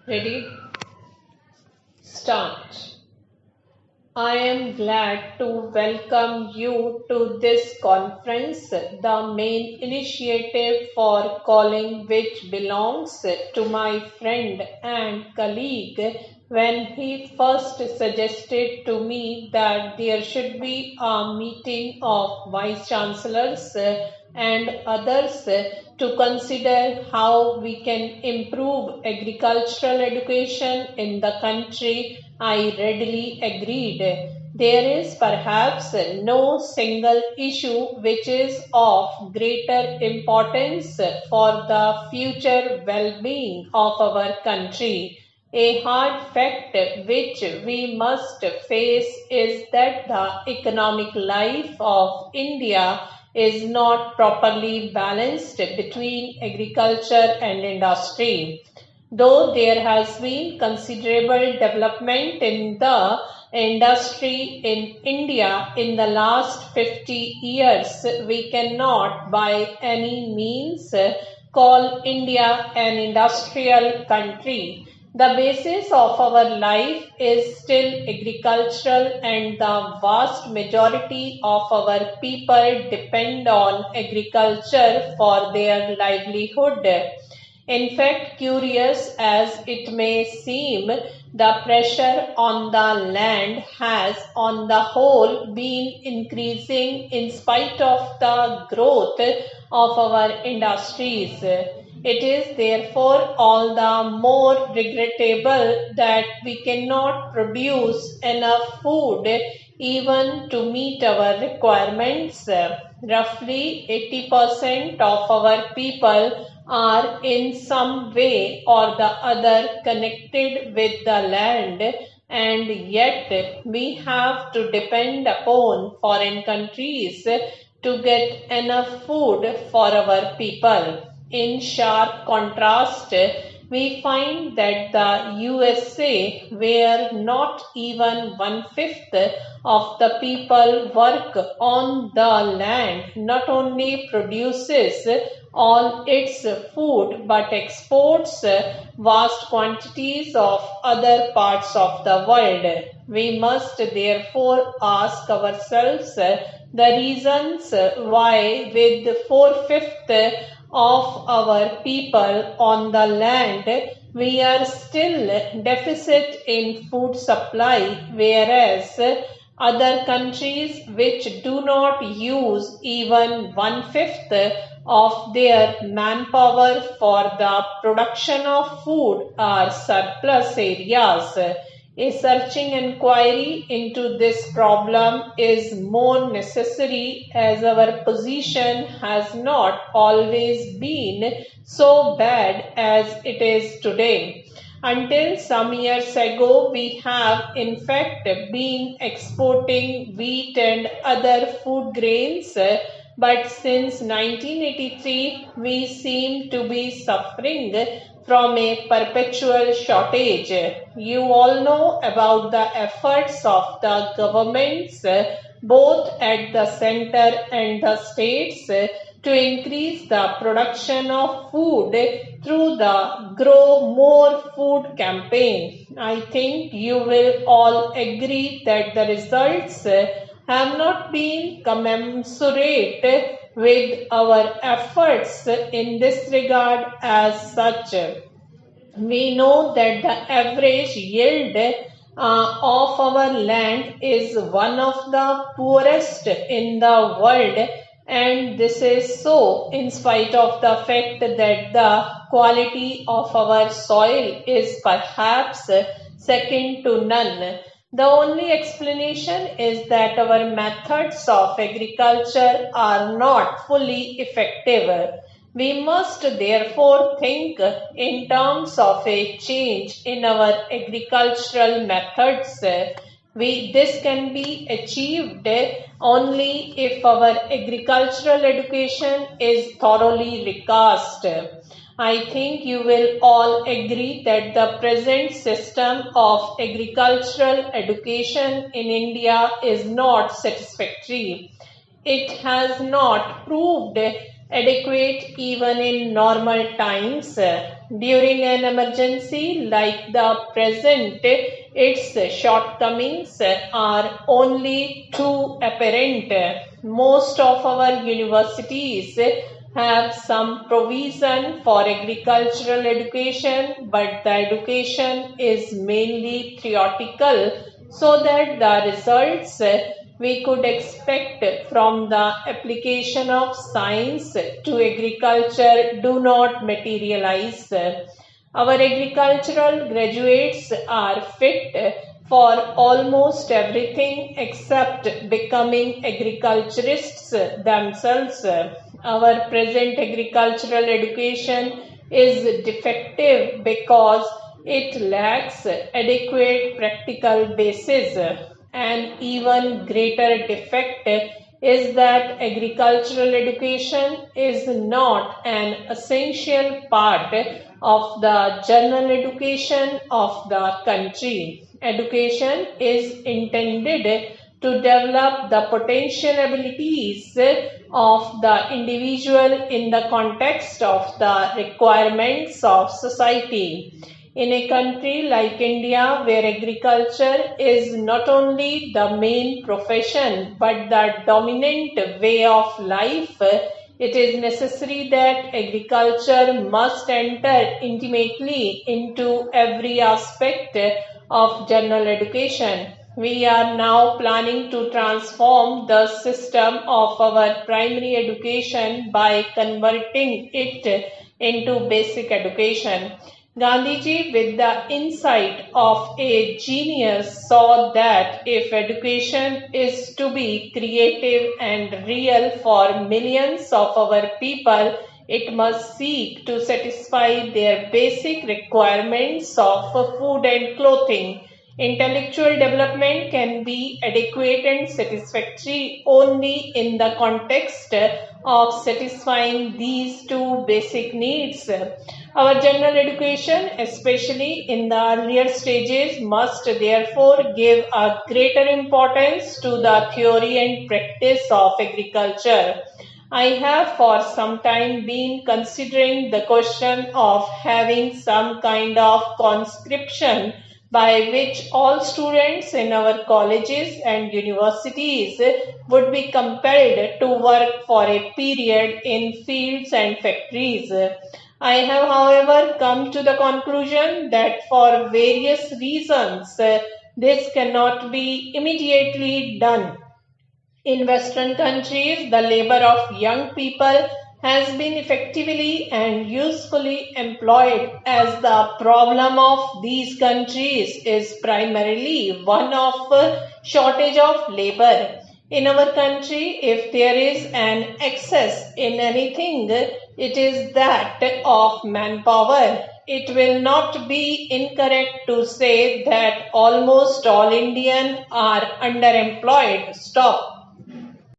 Ready? Start. I am glad to welcome you to this conference, the main initiative for calling which belongs to my friend and colleague when he first suggested to me that there should be a meeting of vice chancellors and others to consider how we can improve agricultural education in the country. I readily agreed. There is perhaps no single issue which is of greater importance for the future well-being of our country. A hard fact which we must face is that the economic life of India is not properly balanced between agriculture and industry. Though there has been considerable development in the industry in India in the last 50 years, we cannot by any means call India an industrial country. The basis of our life is still agricultural, and the vast majority of our people depend on agriculture for their livelihood. In fact, curious as it may seem, the pressure on the land has on the whole been increasing in spite of the growth of our industries. It is therefore all the more regrettable that we cannot produce enough food even to meet our requirements. Roughly 80% of our people are in some way or the other connected with the land, and yet we have to depend upon foreign countries to get enough food for our people. In sharp contrast, we find that the USA, where not even 1/5 of the people work on the land, not only produces all its food but exports vast quantities of other parts of the world. We must therefore ask ourselves the reasons why, with 4/5 of our people on the land, we are still deficit in food supply, whereas other countries which do not use even 1/5 of their manpower for the production of food are surplus areas. A searching inquiry into this problem is more necessary as our position has not always been so bad as it is today. Until some years ago, we have in fact been exporting wheat and other food grains, but since 1983, we seem to be suffering from a perpetual shortage. You all know about the efforts of the governments, both at the center and the states, to increase the production of food through the Grow More Food campaign. I think you will all agree that the results have not been commensurate with our efforts in this regard as such. We know that the average yield of our land is one of the poorest in the world, and this is so in spite of the fact that the quality of our soil is perhaps second to none. The only explanation is that our methods of agriculture are not fully effective. We must therefore think in terms of a change in our agricultural methods. This can be achieved only if our agricultural education is thoroughly recast. I think you will all agree that the present system of agricultural education in India is not satisfactory. It has not proved adequate even in normal times. During an emergency like the present, its shortcomings are only too apparent. Most of our universities have some provision for agricultural education, but the education is mainly theoretical, so that the results we could expect from the application of science to agriculture do not materialize. Our agricultural graduates are fit for almost everything except becoming agriculturists themselves. Our present agricultural education is defective because it lacks adequate practical basis. An even greater defect is that agricultural education is not an essential part of the general education of the country. Education is intended to develop the potential abilities of the individual in the context of the requirements of society. In a country like India, where agriculture is not only the main profession but the dominant way of life, it is necessary that agriculture must enter intimately into every aspect of general education. We are now planning to transform the system of our primary education by converting it into basic education. Gandhiji, with the insight of a genius, saw that if education is to be creative and real for millions of our people, it must seek to satisfy their basic requirements of food and clothing. Intellectual development can be adequate and satisfactory only in the context of satisfying these two basic needs. Our general education, especially in the earlier stages, must therefore give a greater importance to the theory and practice of agriculture. I have for some time been considering the question of having some kind of conscription by which all students in our colleges and universities would be compelled to work for a period in fields and factories. I have, however, come to the conclusion that for various reasons this cannot be immediately done. In Western countries, the labor of young people has been effectively and usefully employed, as the problem of these countries is primarily one of shortage of labor. In our country, if there is an excess in anything, it is that of manpower. It will not be incorrect to say that almost all Indians are underemployed. Stop.